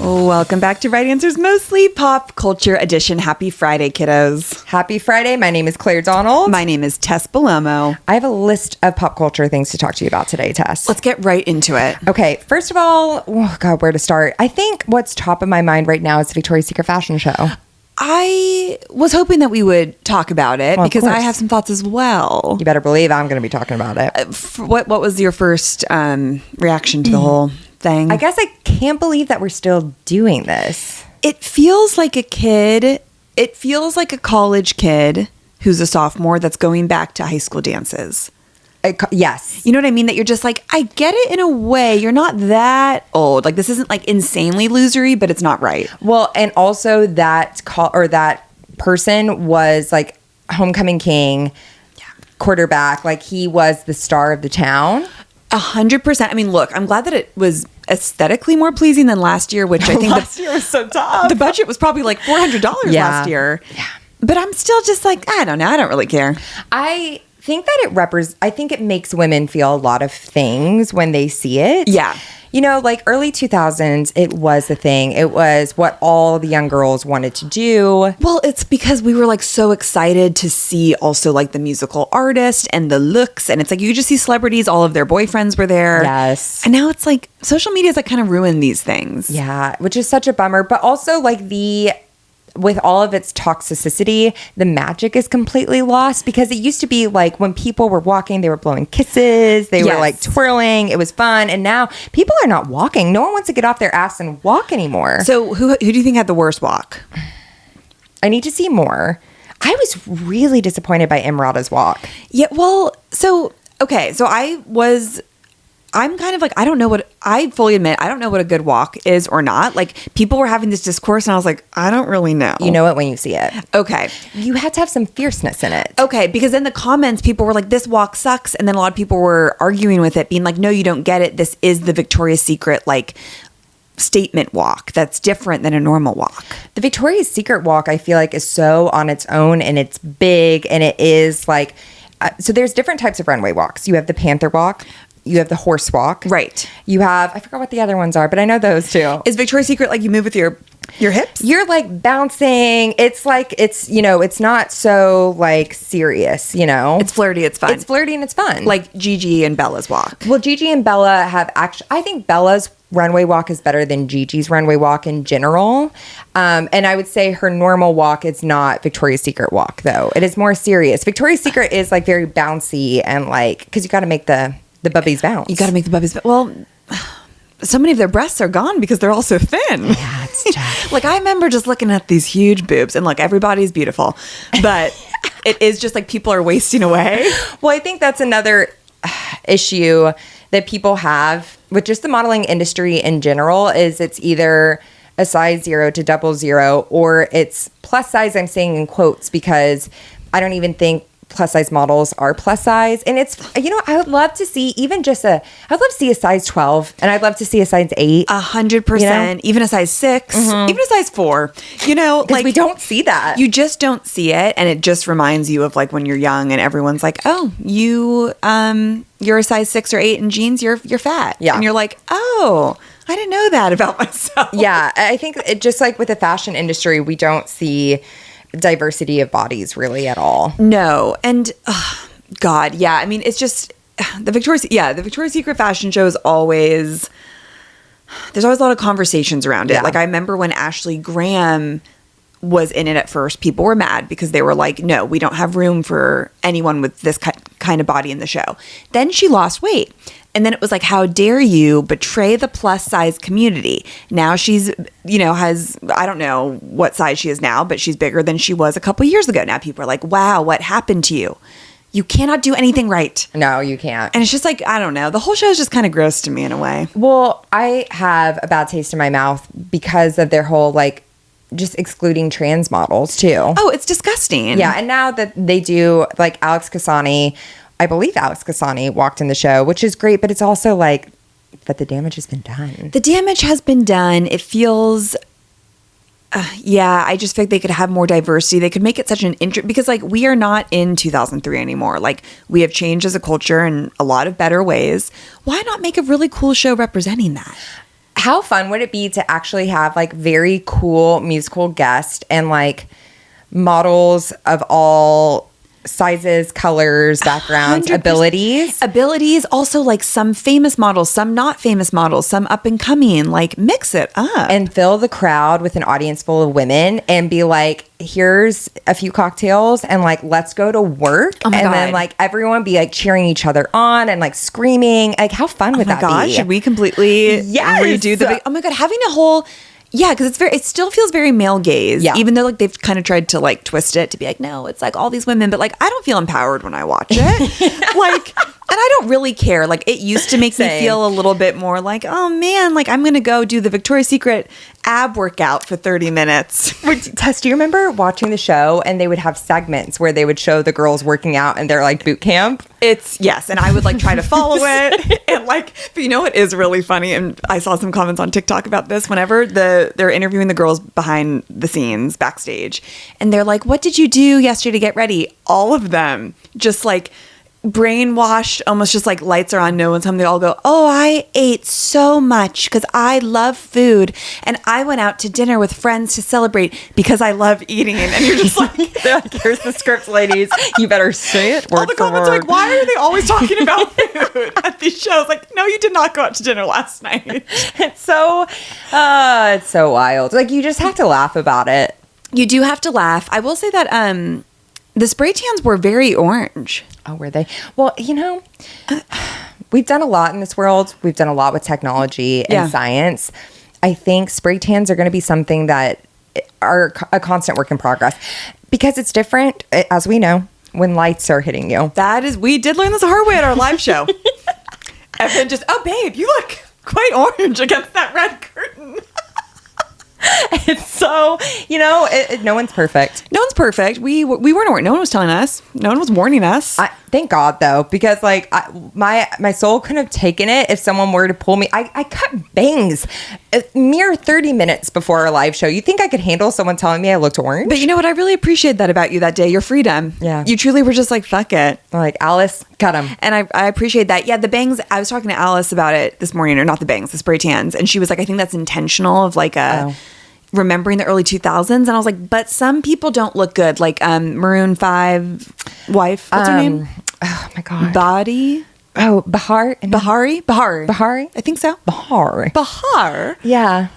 Welcome back to Right Answers Mostly Pop Culture Edition. Happy Friday, kiddos. Happy Friday. My name is Claire Donald. My name is Tess Bellomo. I have a list of pop culture things to talk to you about today, Tess. Let's get right into it. Okay. First of all, oh God, where to start? I think what's top of my mind right now is the Victoria's Secret fashion show. I was hoping that we would talk about it because I have some thoughts as well. You better believe I'm going to be talking about it. What was your first reaction to the whole thing? I guess I can't believe that we're still doing this. It feels like a kid. It feels like a college kid who's a sophomore that's going back to high school dances. Yes. You know what I mean? That you're just like, I get it in a way. You're not that old. Like, this isn't like insanely losery, but it's not right. Well, and also that person was like homecoming king, quarterback. Like, he was the star of the town. 100%. I mean, look, I'm glad that it was aesthetically more pleasing than last year, which I think last year was so tough. The budget was probably like $400 last year. Yeah. But I'm still just like, I don't know. I don't really care. I think that I think it makes women feel a lot of things when they see it. Yeah. You know, like early 2000s, it was the thing. It was what all the young girls wanted to do. Well, it's because we were like so excited to see also like the musical artist and the looks. And it's like you just see celebrities, all of their boyfriends were there. Yes. And now it's like social media has like kind of ruined these things. Yeah, which is such a bummer. But also like with all of its toxicity, the magic is completely lost because it used to be like when people were walking, they were blowing kisses, they were like twirling, it was fun. And now people are not walking. No one wants to get off their ass and walk anymore. So who do you think had the worst walk? I need to see more. I was really disappointed by Emrata's walk. Yeah, well, I'm kind of like, I fully admit, I don't know what a good walk is or not. Like, people were having this discourse and I was like, I don't really know. You know it when you see it. Okay. You had to have some fierceness in it. Okay, because in the comments, people were like, this walk sucks. And then a lot of people were arguing with it, being like, no, you don't get it. This is the Victoria's Secret, like, statement walk that's different than a normal walk. The Victoria's Secret walk, I feel like, is so on its own and it's big and it is like, so there's different types of runway walks. You have the Panther walk. You have the horse walk. Right. You have, I forgot what the other ones are, but I know those too. Is Victoria's Secret like you move with your hips? You're like bouncing. It's like, it's not so like serious, It's flirty. It's fun. It's flirty and it's fun. Like Gigi and Bella's walk. Well, Gigi and Bella have actually, I think Bella's runway walk is better than Gigi's runway walk in general. And I would say her normal walk is not Victoria's Secret walk though. It is more serious. Victoria's Secret is like very bouncy and like, cause you got to make the bubbies bounce. You got to make the bubbies bounce. Well, so many of their breasts are gone because they're all so thin. Yeah, it's tough. Like, I remember just looking at these huge boobs and like, everybody's beautiful. But it is just like people are wasting away. Well, I think that's another issue that people have with just the modeling industry in general is it's either a size 0 to 00 or it's plus size. I'm saying in quotes because I don't even think plus size models are plus size. And it's, I would love to see even just I'd love to see a size 12 and I'd love to see a size 8. 100%. Even a size 6, even a size 4, like we don't see that. You just don't see it. And it just reminds you of like when you're young and everyone's like, oh, you're a size 6 or 8 in jeans. You're fat. Yeah. And you're like, oh, I didn't know that about myself. Yeah. I think it just like with the fashion industry, we don't see diversity of bodies really at all. No. And God, yeah. I mean, it's just the Victoria's Secret fashion show is always, there's always a lot of conversations around it. Yeah. Like I remember when Ashley Graham was in it at first, people were mad because they were like, no, we don't have room for anyone with this kind of body in the show. Then she lost weight. And then it was like, how dare you betray the plus size community? Now she's, has, I don't know what size she is now, but she's bigger than she was a couple years ago. Now people are like, wow, what happened to you? You cannot do anything right. No, you can't. And it's just like, I don't know. The whole show is just kind of gross to me in a way. Well, I have a bad taste in my mouth because of their whole like just excluding trans models too. Oh, it's disgusting. Yeah. And now that they do like Alex Kasani, I believe Alex Kasani walked in the show, which is great, but it's also like, but the damage has been done. The damage has been done. It feels, I just think they could have more diversity. They could make it such an because like we are not in 2003 anymore. Like we have changed as a culture in a lot of better ways. Why not make a really cool show representing that? How fun would it be to actually have like very cool musical guests and like models of all sizes, colors, backgrounds, 100%. Abilities, also like some famous models, some not famous models, some up and coming, like mix it up. And fill the crowd with an audience full of women and be like, here's a few cocktails and like, let's go to work. Oh my and God. then like everyone be like cheering each other on and like screaming. Like how fun would that be? Should we completely redo the, oh my God, having a whole, yeah, because it still feels very male gaze. Yeah. Even though like they've kind of tried to like twist it to be like, no, it's like all these women, but like I don't feel empowered when I watch it. Like, and I don't really care. Like it used to make me feel a little bit more like, oh man, like I'm going to go do the Victoria's Secret ab workout for 30 minutes. Tess, do you remember watching the show and they would have segments where they would show the girls working out in their like boot camp? Yes, and I would like try to follow it, and like, but you know what is really funny, and I saw some comments on TikTok about this. Whenever they're interviewing the girls behind the scenes backstage, and they're like, "What did you do yesterday to get ready?" All of them just like brainwashed, almost just like lights are on, no one's home. They all go, "Oh, I ate so much because I love food, and I went out to dinner with friends to celebrate because I love eating." And you're just like, "Here's the script, ladies. You better say it." All the comments are like, "Why are they always talking about food at these shows?" Like, no, you did not go out to dinner last night. It's so wild. Like you just have to laugh about it. You do have to laugh. I will say that the spray tans were very orange. Oh, were they? Well, you know, we've done a lot in this world. We've done a lot with technology and science. I think spray tans are going to be something that are a constant work in progress because it's different, as we know, when lights are hitting you. We did learn this the hard way at our live show. And then just, oh, babe, you look quite orange against that red curtain. It's so, you know, no one's perfect. No one's perfect. We weren't. No one was telling us. No one was warning us. Thank God, though, because like my soul couldn't have taken it if someone were to pull me. I cut bangs a mere 30 minutes before our live show. You think I could handle someone telling me I looked orange? But you know what? I really appreciate that about you that day. Your freedom. Yeah. You truly were just like, fuck it. Like, Alice, cut them. And I appreciate that. Yeah, the bangs. I was talking to Alice about it this morning, or not the bangs, the spray tans, and she was like, I think that's intentional of like remembering the early 2000s. And I was like, but some people don't look good. Like Maroon 5 wife. What's her name? Oh my God. Body. Oh, Bahari. I think so. Bahar. Yeah.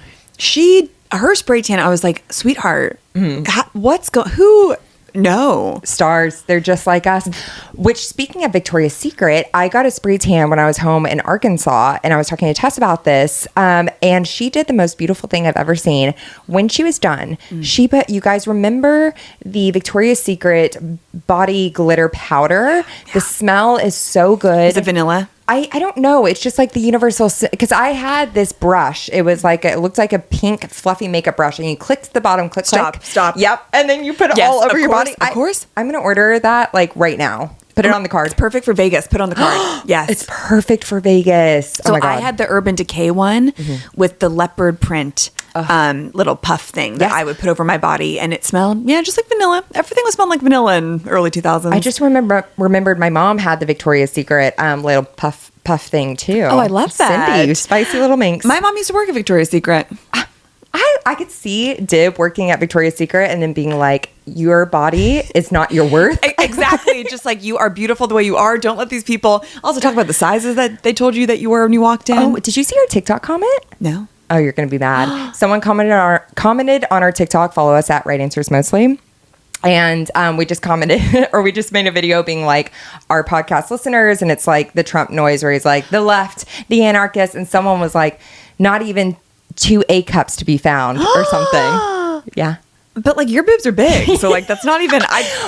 Her spray tan, I was like, sweetheart, who? No. Stars. They're just like us. Which, speaking of Victoria's Secret, I got a spray tan when I was home in Arkansas, and I was talking to Tess about this, and she did the most beautiful thing I've ever seen. When she was done, she put, you guys remember the Victoria's Secret body glitter powder? Yeah. The smell is so good. Is it vanilla? I don't know. It's just like the universal, because I had this brush. It was like, it looked like a pink fluffy makeup brush, and you clicked the bottom, click. Stop. Yep. And then you put it all over your body. Of course. I'm going to order that like right now. Put it on the card. It's perfect for Vegas. Put it on the card. Yes. It's perfect for Vegas. So I had the Urban Decay one with the leopard print little puff thing that I would put over my body, and it smelled just like vanilla. Everything was smelled like vanilla in early 2000s. I just remembered my mom had the Victoria's Secret little puff thing too. Oh, I love that. Cindy, you spicy little minx. My mom used to work at Victoria's Secret. I could see Dib working at Victoria's Secret and then being like, your body is not your worth. Exactly. Just like, you are beautiful the way you are. Don't let these people also talk about the sizes that they told you that you were when you walked in. Oh, did you see our TikTok comment? No. Oh, you're going to be mad. Someone commented on our TikTok. Follow us at Right Answers Mostly. And we just commented, or we just made a video being like, our podcast listeners, and it's like the Trump noise where he's like, the left, the anarchists, and someone was like, not even 2 A cups to be found or something. Yeah. But like, your boobs are big, so like that's not even.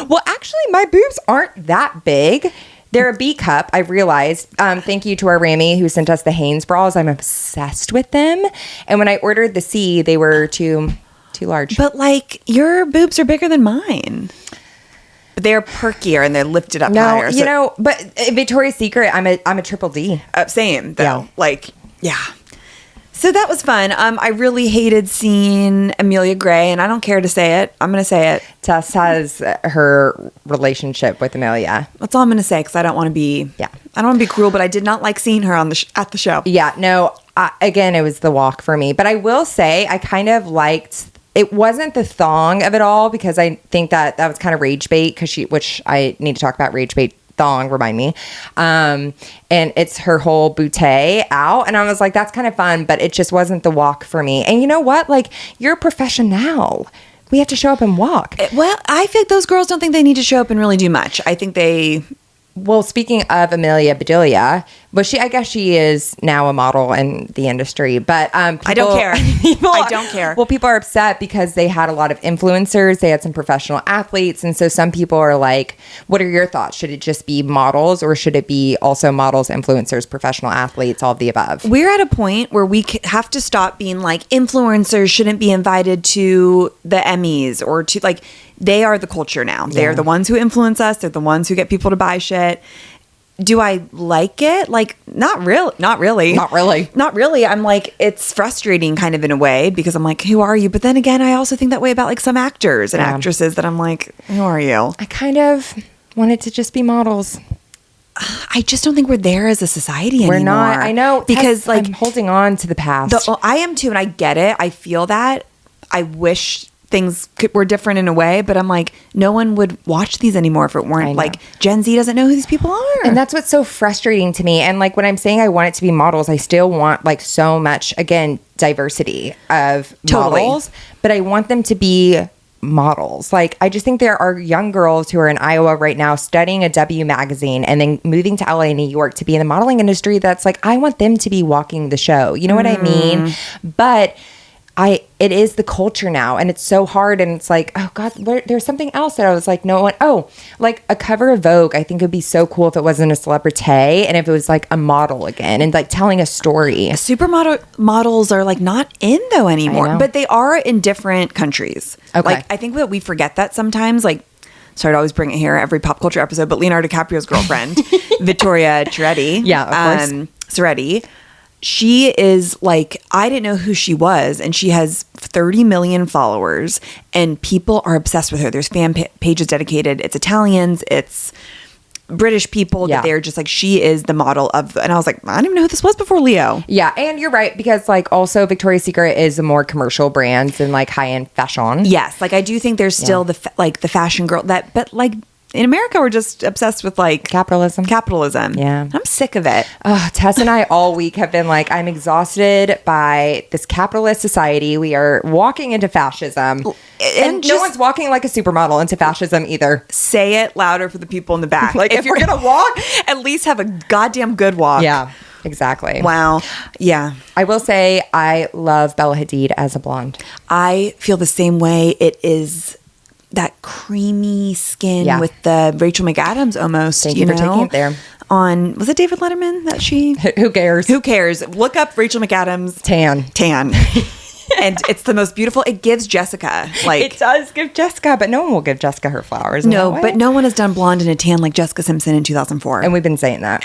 Well, actually, my boobs aren't that big. They're a B cup. I realized. Thank you to our Rami who sent us the Hanes bras. I'm obsessed with them. And when I ordered the C, they were too large. But like, your boobs are bigger than mine. But they're perkier and they're lifted up higher. You know, but Victoria's Secret, I'm a triple D. Same though. Yeah. Like, yeah. So that was fun. I really hated seeing Amelia Gray, and I don't care to say it. I'm going to say it. Tess has her relationship with Amelia. That's all I'm going to say because I don't want to be. Yeah. I don't want to be cruel, but I did not like seeing her on at the show. Yeah. No. Again, it was the walk for me. But I will say, I kind of liked. It wasn't the thong of it all because I think that was kind of rage bait which I need to talk about rage bait. Thong, remind me. And it's her whole bootay out. And I was like, that's kind of fun, but it just wasn't the walk for me. And you know what? Like, you're a professional. We have to show up and walk. Well, I think those girls don't think they need to show up and really do much. I think they... Well, speaking of Amelia Bedelia, I guess she is now a model in the industry, but I don't care. I don't care. Well, people are upset because they had a lot of influencers. They had some professional athletes. And so some people are like, what are your thoughts? Should it just be models or should it be also models, influencers, professional athletes, all of the above? We're at a point where we have to stop being like influencers shouldn't be invited to the Emmys or to like... They are the culture now. They're the ones who influence us. They're the ones who get people to buy shit. Do I like it? Like, not really. Not really. I'm like, it's frustrating kind of in a way because I'm like, who are you? But then again, I also think that way about like some actors and actresses that I'm like, who are you? I kind of wanted to just be models. I just don't think we're there as a society anymore. We're not. I know. Because like I'm holding on to the past. I am too. And I get it. I feel that. I wish things were different in a way, but I'm like, no one would watch these anymore if it weren't like Gen Z doesn't know who these people are. And that's what's so frustrating to me. And like when I'm saying I want it to be models, I still want like so much, again, diversity of models, but I want them to be models. Like, I just think there are young girls who are in Iowa right now studying a W magazine and then moving to LA and New York to be in the modeling industry. That's like, I want them to be walking the show. You know what I mean? But it is the culture now, and it's so hard, and it's like, oh God, there's something else that I was like, like a cover of Vogue, I think it would be so cool if it wasn't a celebrity and if it was like a model again and like telling a story. Supermodel models are like not in though anymore, but they are in different countries. Okay. Like, I think that we forget that sometimes, like, sorry to always bring it here every pop culture episode, but Leonardo DiCaprio's girlfriend, Vittoria Ceretti. Yeah, of course. Ceretti. She is like, I didn't know who she was, and she has 30 million followers, and people are obsessed with her. There's fan pages dedicated. It's Italians, it's British people that they're just like, she is the model of, and I was like, I didn't even know who this was before Leo. Yeah, and you're right, because like also Victoria's Secret is a more commercial brand than like high-end fashion. Yes, like I do think there's still the fashion girl but like in America, we're just obsessed with like capitalism. Yeah. I'm sick of it. Tess and I all week have been like, I'm exhausted by this capitalist society. We are walking into fascism. And no one's walking like a supermodel into fascism either. Say it louder for the people in the back. Like, if you're going to walk, at least have a goddamn good walk. Yeah, exactly. Wow. Yeah. I will say I love Bella Hadid as a blonde. I feel the same way. It is that creamy skin with the Rachel McAdams almost. Thank you for taking it there. Was it David Letterman that she? Who cares? Who cares? Look up Rachel McAdams tan. And it's the most beautiful. It gives Jessica it does give Jessica, but no one will give Jessica her flowers. No, but no one has done blonde and a tan like Jessica Simpson in 2004. And we've been saying that.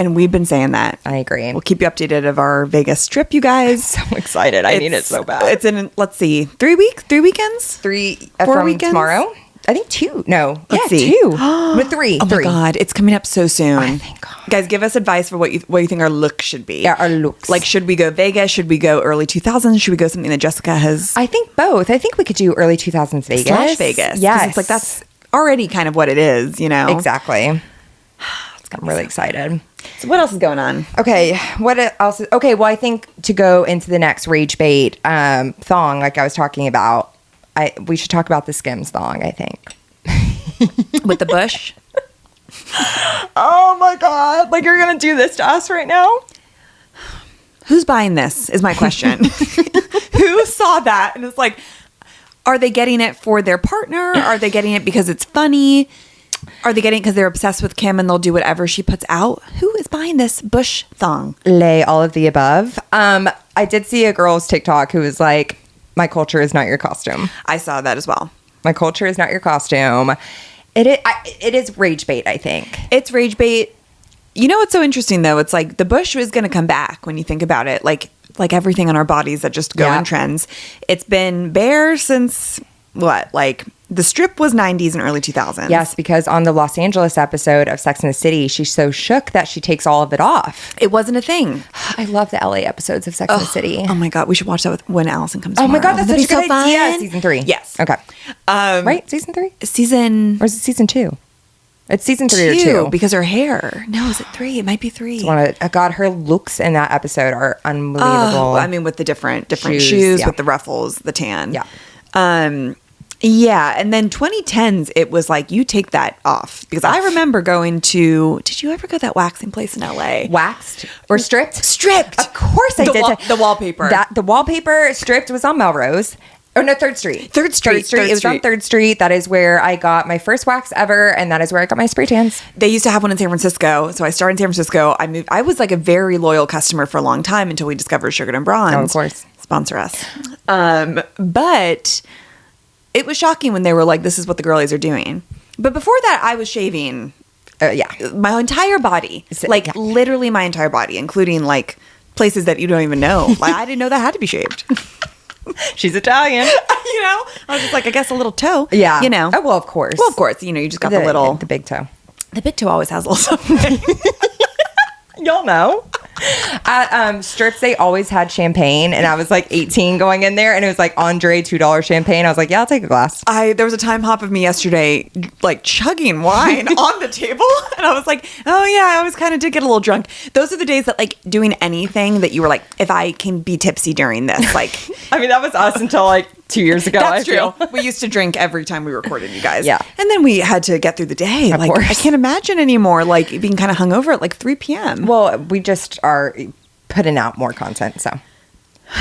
I agree. We'll keep you updated of our Vegas trip, you guys. I'm so excited. I need it so bad. It's in, let's see, 3 weekends? 4 from weekends? Tomorrow? I think 2. No. Let's see. 2. With 3. Oh my God. It's coming up so soon. Oh, thank God. Guys, give us advice for what you think our look should be. Yeah, our looks. Like, should we go Vegas? Should we go early 2000s? Should we go something that Jessica has? I think both. I think we could do early 2000s Vegas. Vegas. Yes. It's like, that's already kind of what it is, you know? Exactly. I'm really excited. So what else is going on? Okay, what else? Okay, well, I think to go into the next rage bait thong, like I was talking about, we should talk about the Skims thong, I think. With the bush? Oh my God. Like, you're going to do this to us right now? Who's buying this is my question. Who saw that and it's like, are they getting it for their partner? Are they getting it because it's funny? Are they getting it because they're obsessed with Kim and they'll do whatever she puts out? Who is buying this bush thong? Lay all of the above. I did see a girl's TikTok who was like, my culture is not your costume. I saw that as well. My culture is not your costume. It is rage bait, I think. It's rage bait. You know what's so interesting, though? It's like the bush is going to come back when you think about it. Like, like everything on our bodies that just go in trends. It's been bare since what? Like the strip was 90s and early 2000s. Yes, because on the Los Angeles episode of Sex and the City, she's so shook that she takes all of it off. It wasn't a thing. I love the LA episodes of Sex and the City. Oh my God, we should watch that when Allison comes Oh tomorrow. my God, that's such a good idea. Fun. Season 3. Yes. Okay. Right? Season 3? Or is it season 2? It's season 3 or 2. Because her hair. No, is it 3? It might be 3. God, her looks in that episode are unbelievable. I mean, with the different shoes with the ruffles, the tan. Yeah. Yeah, and then 2010s, it was like, you take that off. Because I remember going to, did you ever go to that waxing place in LA? Waxed or stripped? Stripped. Of course I did. The wallpaper. The wallpaper stripped was on Melrose. Oh, no, 3rd Street. 3rd Street. It was on 3rd Street. That is where I got my first wax ever, and that is where I got my spray tans. They used to have one in San Francisco, so I started in San Francisco. I moved. I was like a very loyal customer for a long time until we discovered Sugar and Bronze. Oh, of course. Sponsor us. But it was shocking when they were like, this is what the girlies are doing. But before that, I was shaving my entire body. Literally my entire body, including like places that you don't even know. Like I didn't know that had to be shaved. She's Italian. I was just like, I guess a little toe. Yeah. Oh, well, of course. Well, of course. You just got the big toe. The big toe always has a little something. Y'all know. At strips, they always had champagne, and I was like 18 going in there, and it was like Andre $2 champagne. I was like, yeah, I'll take a glass. There was a time hop of me yesterday, like chugging wine on the table, and I was like, oh yeah, I always kind of did get a little drunk. Those are the days that like doing anything that you were like, if I can be tipsy during this, like. I mean, that was us until like 2 years ago. That's true. We used to drink every time we recorded, you guys. Yeah. And then we had to get through the day. Of like, course. I can't imagine anymore, like being kind of hungover at like 3 p.m. Well, we just are putting out more content, so.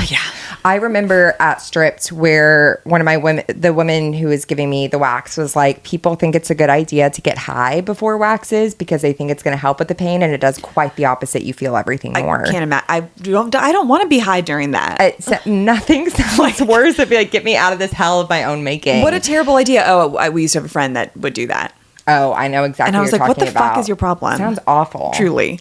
Yeah. I remember at Stripped where one of my the woman who was giving me the wax was like, people think it's a good idea to get high before waxes because they think it's going to help with the pain, and it does quite the opposite. You feel everything more. I can't imagine. I don't want to be high during that. Nothing sounds worse than be like, get me out of this hell of my own making. What a terrible idea. Oh, we used to have a friend that would do that. Oh, I know exactly. And I was like, what the fuck is your problem? Sounds awful. Truly.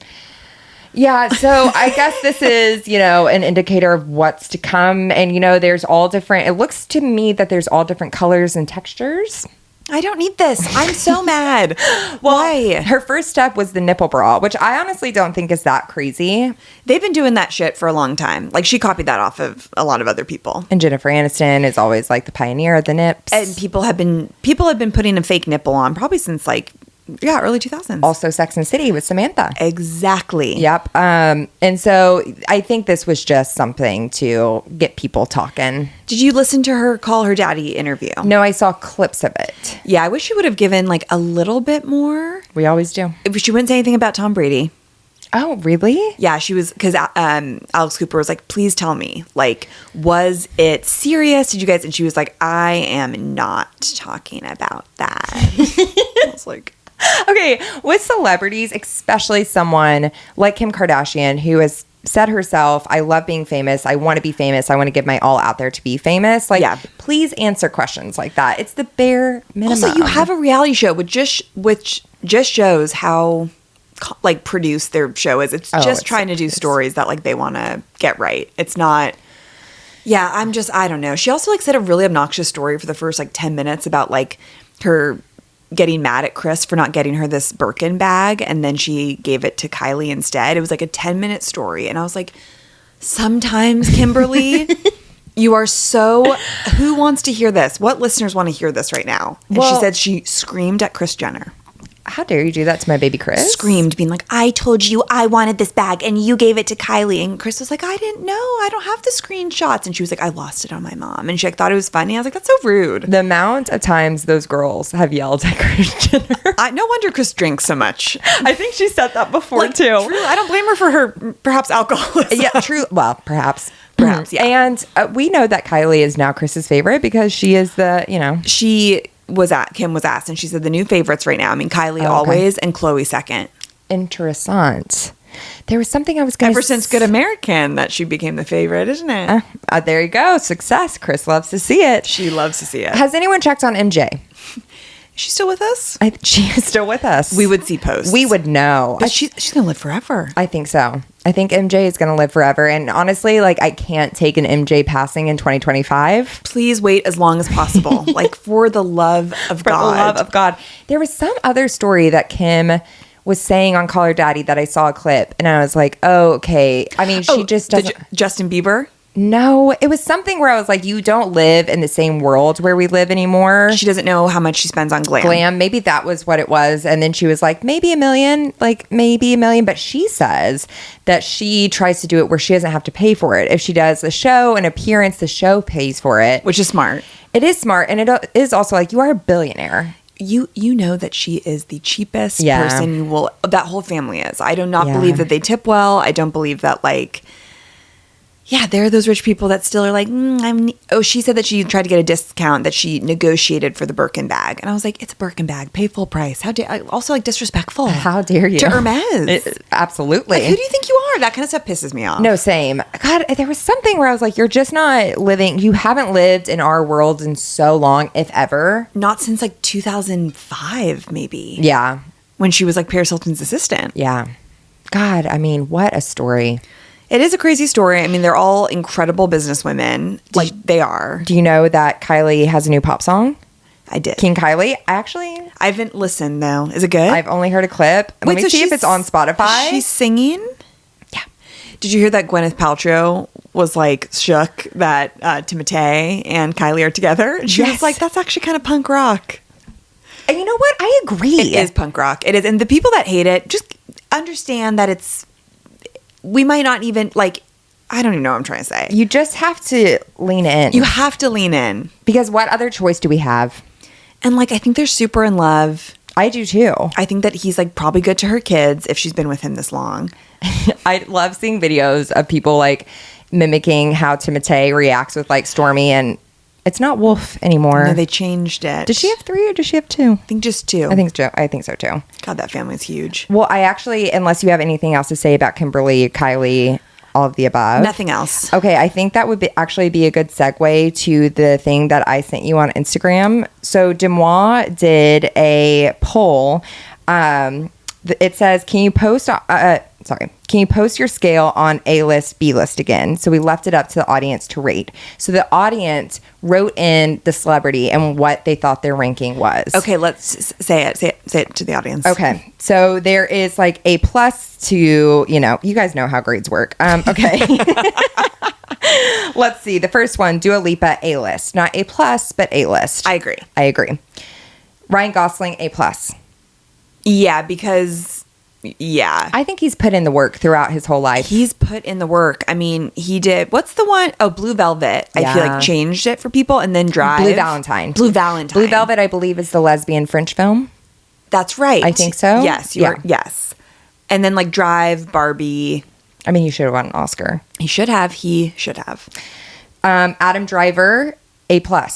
Yeah, so I guess this is, an indicator of what's to come. And, there's all different, it looks to me that there's all different colors and textures. I don't need this. I'm so mad. Why? Her first step was the nipple bra, which I honestly don't think is that crazy. They've been doing that shit for a long time. Like, she copied that off of a lot of other people. And Jennifer Aniston is always like the pioneer of the nips. And people have been putting a fake nipple on probably since early 2000s. Also Sex and the City with Samantha. Exactly. Yep. And so I think this was just something to get people talking. Did you listen to her call her daddy interview? No, I saw clips of it. Yeah, I wish she would have given like a little bit more. We always do. She wouldn't say anything about Tom Brady. Oh, really? Yeah, she was, because Alex Cooper was like, please tell me, like, was it serious? Did you guys? And she was like, I am not talking about that. I was like, okay, with celebrities, especially someone like Kim Kardashian, who has said herself, I love being famous. I want to be famous. I want to give my all out there to be famous. Like, please answer questions like that. It's the bare minimum. Also, you have a reality show which just shows how like produced their show is. It's trying to do stories that like they want to get right. It's not. Yeah, I don't know. She also like said a really obnoxious story for the first like 10 minutes about like her getting mad at Chris for not getting her this Birkin bag, and then she gave it to Kylie instead. It was like a 10-minute story, and I was like, sometimes, Kimberly, you are so. Who wants to hear this? What listeners want to hear this right now? And she said she screamed at Kris Jenner. How dare you do that to my baby Chris? Screamed, being like, I told you I wanted this bag and you gave it to Kylie. And Chris was like, I didn't know. I don't have the screenshots. And she was like, I lost it on my mom. And she like thought it was funny. I was like, that's so rude. The amount of times those girls have yelled at Kris Jenner. No wonder Chris drinks so much. I think she said that before too. True. I don't blame her for her perhaps alcoholism. Yeah, true. Well, perhaps. Perhaps, yeah. And we know that Kylie is now Chris's favorite because she is the, Kim was asked, and she said the new favorites right now. I mean, Kylie always and Khloe second. Interessant. There was something I was going to Ever since Good American that she became the favorite, isn't it? There you go. Success. Chris loves to see it. She loves to see it. Has anyone checked on MJ? Is she still with us? She is still with us. We would see posts. We would know. But she's going to live forever. I think so. I think MJ is going to live forever. And honestly, like, I can't take an MJ passing in 2025. Please wait as long as possible. Like, for the love of God. For the love of God. There was some other story that Kim was saying on Call Her Daddy that I saw a clip. And I was like, oh, okay. I mean, she just doesn't. Justin Bieber? No, it was something where I was like, you don't live in the same world where we live anymore. She doesn't know how much she spends on glam. Maybe that was what it was. And then she was like, maybe $1 million, like maybe $1 million. But she says that she tries to do it where she doesn't have to pay for it. If she does a show, an appearance, the show pays for it. Which is smart. It is smart. And it is also like, you are a billionaire. You know that she is the cheapest person you will, that whole family is. I do not believe that they tip well. I don't believe that, like, yeah, there are those rich people that still are like, she said that she tried to get a discount, that she negotiated for the Birkin bag. And I was like, it's a Birkin bag, pay full price. How dare, also like disrespectful. How dare you? To Hermes. Absolutely. Like, who do you think you are? That kind of stuff pisses me off. No, same. God, there was something where I was like, you're just not living, you haven't lived in our world in so long, if ever. Not since like 2005, maybe. Yeah. When she was like Paris Hilton's assistant. Yeah. God, I mean, what a story. It is a crazy story. I mean, they're all incredible businesswomen. Like, they are. Do you know that Kylie has a new pop song? I did. King Kylie? I haven't listened, though. Is it good? I've only heard a clip. Let me see if it's on Spotify. She's singing? Yeah. Did you hear that Gwyneth Paltrow was, like, shook that Timothée and Kylie are together? And she was like, that's actually kind of punk rock. And you know what? I agree. It is punk rock. It is. And the people that hate it, just understand that we might not even, like, I don't even know what I'm trying to say. You just have to lean in. You have to lean in. Because what other choice do we have? And, like, I think they're super in love. I do, too. I think that he's, like, probably good to her kids if she's been with him this long. I love seeing videos of people, like, mimicking how Timothée reacts with, like, Stormy, and it's not Wolf anymore. No, they changed it. Does she have 3 or does she have 2? I think just 2. I think so, too. God, that family's huge. Well, I actually, unless you have anything else to say about Kimberly, Kylie, all of the above. Nothing else. Okay, I think that would actually be a good segue to the thing that I sent you on Instagram. So Demois did a poll. It says, can you post your scale on A-list, B-list again? So we left it up to the audience to rate. So the audience wrote in the celebrity and what they thought their ranking was. Okay, let's say it to the audience. Okay, so there is like A+ to, you guys know how grades work. Okay. Let's see. The first one, Dua Lipa, A-list. Not A+, but A-list. I agree. Ryan Gosling, A+. Yeah, because, I think he's put in the work throughout his whole life. He's put in the work. I mean, he did, what's the one? Oh, Blue Velvet. Yeah. I feel like changed it for people, and then Drive. Blue Valentine. Blue Valentine. Blue Velvet, I believe, is the lesbian French film. That's right. I think so. Yes. Yes. And then like Drive, Barbie. I mean, he should have won an Oscar. He should have. Adam Driver, A+. Oh,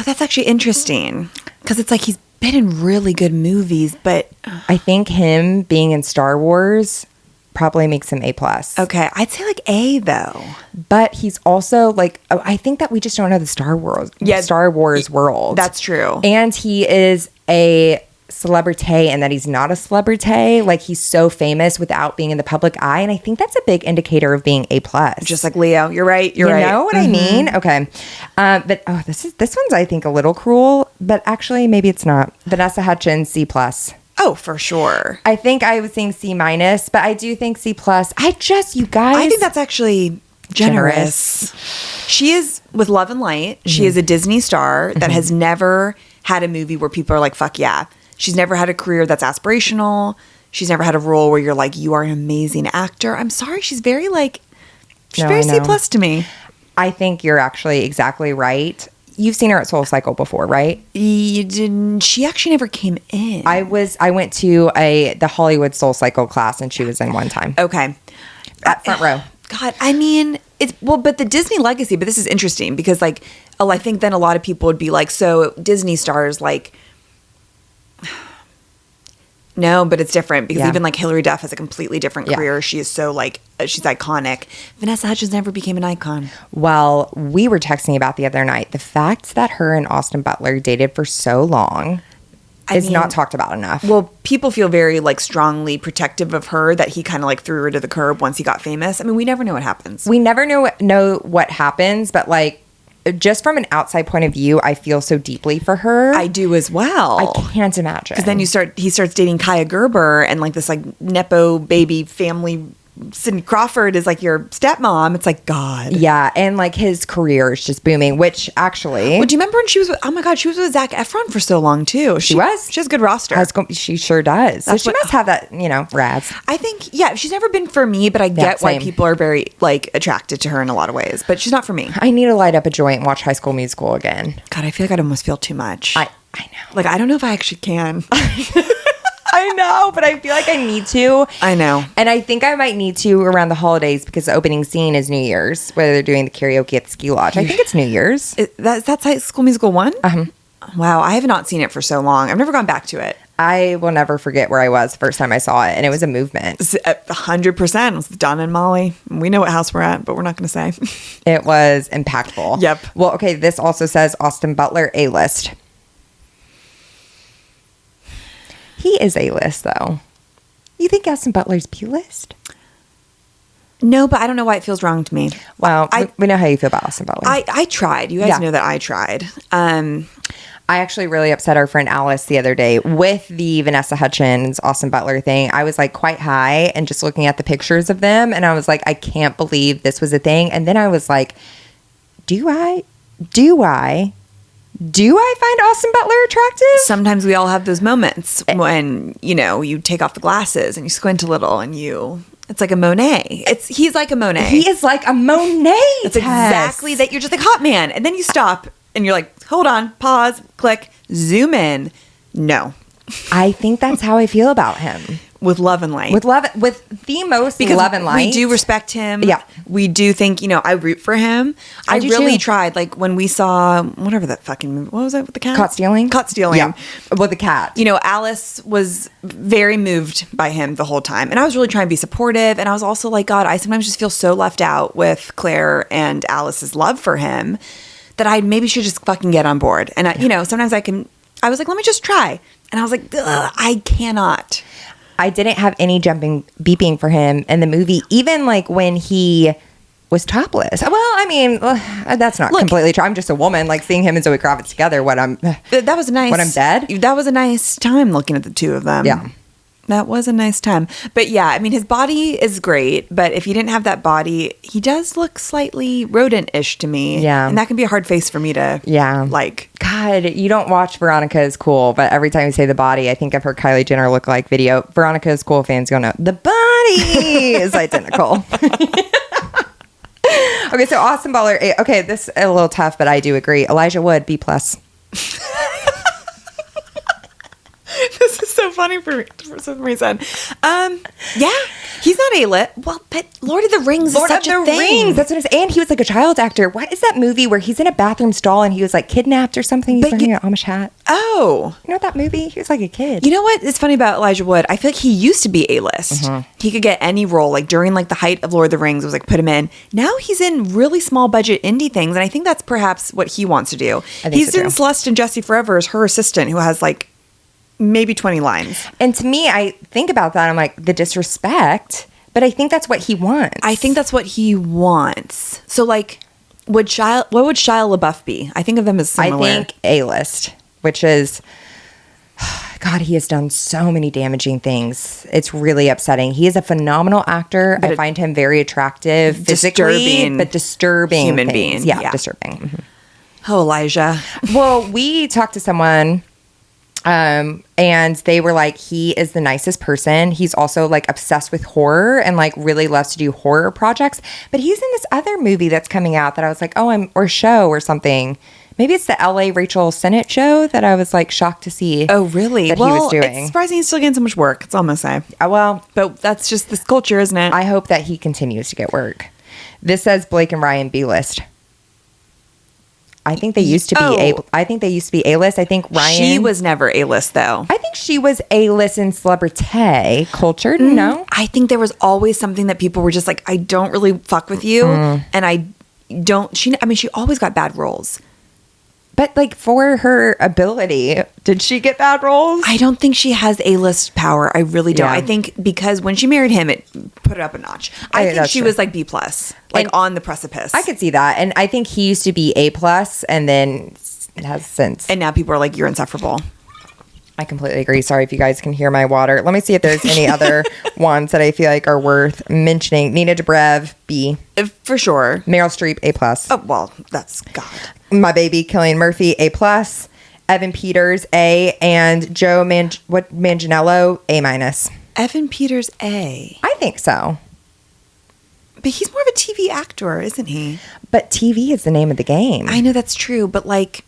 that's actually interesting. Because it's like he's been in really good movies, but I think him being in Star Wars probably makes him A+. Okay, I'd say like A though. But he's also like, I think that we just don't know the Star Wars world. That's true. And he is a celebrity, and that he's not a celebrity. Like, he's so famous without being in the public eye, and I think that's a big indicator of being A+. Just like Leo. You're right. You know what I mean? Okay. But this one's, I think, a little cruel, but actually maybe it's not. Vanessa Hudgens, C+. Oh, for sure. I think I was saying C-, but I do think C+. You guys. I think that's actually generous. She is, with Love and Light, she is a Disney star that has never had a movie where people are like, fuck yeah. She's never had a career that's aspirational. She's never had a role where you're like, you are an amazing actor. I'm sorry. She's very very C+ to me. I think you're actually exactly right. You've seen her at Soul Cycle before, right? You didn't. She actually never came in. I went to the Hollywood Soul Cycle class, and she was in one time. Okay. At front row. God, I mean, but the Disney legacy, but this is interesting because I think then a lot of people would be like, so Disney stars, like, No, but it's different because Yeah. even like Hilary Duff has a completely different Yeah. career. She is so like, she's iconic. Vanessa Hudgens never became an icon. Well, we were texting about the other night. The fact that her and Austin Butler dated for so long is not talked about enough. Well, people feel very like strongly protective of her that he kind of like threw her to the curb once he got famous. I mean, we never know what happens. We never know what happens, but like just from an outside point of view, I feel so deeply for her. I do as well. I can't imagine. Because then he starts dating Kaya Gerber and like this like Nepo baby family. Cindy Crawford is like your stepmom. It's like, God. Yeah, and like his career is just booming, which actually... Well, do you remember when she was with, oh my God, she was with Zac Efron for so long too. She was. She has a good roster. She sure does. So she must have that, razz. I think, yeah, she's never been for me, but I get why same. people are very like attracted to her in a lot of ways, but she's not for me. I need to light up a joint and watch High School Musical again. God, I feel like I'd almost feel too much. I know. Like, I don't know if I actually can. I know, but I feel like I need to. I know. And I think I might need to around the holidays because the opening scene is New Year's, where they're doing the karaoke at the ski lodge. I think it's New Year's. That's High School Musical 1? Uh-huh. Wow, I have not seen it for so long. I've never gone back to it. I will never forget where I was the first time I saw it, and it was a movement. 100%. It was Donna and Molly. We know what house we're at, but we're not going to say. It was impactful. Yep. Well, okay, this also says Austin Butler A-list. He is A-list, though. You think Austin Butler's B-list? No, but I don't know why it feels wrong to me. Well, we know how you feel about Austin Butler. I tried. You guys know that I tried. I actually really upset our friend Alice the other day with the Vanessa Hudgens, Austin Butler thing. I was like quite high and just looking at the pictures of them. And I was like, I can't believe this was a thing. And then I was like, do I find Austin Butler attractive? Sometimes we all have those moments when, you take off the glasses and you squint a little and it's like a Monet. He's like a Monet. He is like a Monet. It's exactly that. You're just like, hot man. And then you stop and you're like, hold on, pause, click, zoom in. No. I think that's how I feel about him. With love and light. With the most because love and light. We do respect him. Yeah. We do think, I root for him. I do really too. tried, like when we saw whatever that fucking movie, what was it with the cat? Caught stealing? Caught stealing. Yeah. With the cat. Alice was very moved by him the whole time. And I was really trying to be supportive. And I was also like, God, I sometimes just feel so left out with Claire and Alice's love for him that I maybe should just fucking get on board. And sometimes I was like, let me just try. And I was like, I cannot. I didn't have any beeping for him in the movie, even like when he was topless. Well, I mean, that's not completely true. I'm just a woman, like seeing him and Zoe Kravitz together. That was nice. When I'm dead. That was a nice time looking at the two of them. Yeah. That was a nice time. But yeah, I mean, his body is great, but if he didn't have that body, he does look slightly rodent-ish to me. Yeah. And that can be a hard face for me to like. God, you don't watch Veronica Is Cool, but every time you say the body, I think of her Kylie Jenner look-alike video. Veronica Is Cool fans gonna know, the body is identical. Okay, so Austin Butler, okay, this is a little tough, but I do agree. Elijah Wood, B+. This is so funny for some reason. Yeah, he's not A-lit. Well, but Lord of the Rings is such a thing. Rings, that's what I'm saying. And he was like a child actor. What is that movie where he's in a bathroom stall and he was like kidnapped or something? He's wearing an Amish hat. Oh. You know that movie? He was like a kid. You know what is funny about Elijah Wood? I feel like he used to be A-list. Mm-hmm. He could get any role. Like during like the height of Lord of the Rings, it was like put him in. Now he's in really small budget indie things. And I think that's perhaps what he wants to do. He's in Celeste and Jessie Forever as her assistant who has like maybe 20 lines. And to me, I think about that. I'm like, the disrespect, but I think that's what he wants. I think that's what he wants. So like, what would Shia LaBeouf be? I think of them as similar. I think A-list, which is, God, he has done so many damaging things. It's really upsetting. He is a phenomenal actor. I find him very attractive physically, but disturbing human things. being. Yeah, disturbing. Mm-hmm. Oh, Elijah. Well, we talked to someone and they were like, he is the nicest person. He's also like obsessed with horror and like really loves to do horror projects. But he's in this other movie that's coming out that I was like, or show or something. Maybe it's the LA Rachel Sennett show that I was like shocked to see. Oh, really? That he was doing. It's surprising he's still getting so much work. That's all I'm going to say. Well, but that's just this culture, isn't it? I hope that he continues to get work. This says Blake and Ryan B-list. I think they used to be I think they used to be A-list. I think Ryan. She was never A-list though. I think she was A-list in celebrity culture. No, I think there was always something that people were just like, I don't really fuck with you, and I don't. She always got bad roles. But like for her ability, did she get bad roles? I don't think she has A-list power. I really don't. Yeah. I think because when she married him, it put it up a notch. I think she was like B+, like on the precipice. I could see that. And I think he used to be A+, and then it has since. And now people are like, you're insufferable. I completely agree. Sorry if you guys can hear my water. Let me see if there's any other ones that I feel like are worth mentioning. Nina Dobrev, B. For sure. Meryl Streep, A+. Oh, well, that's God. My baby, Cillian Murphy, A+. Evan Peters, A. And Joe Manganiello, A-. Evan Peters, A. I think so. But he's more of a TV actor, isn't he? But TV is the name of the game. I know that's true, but like,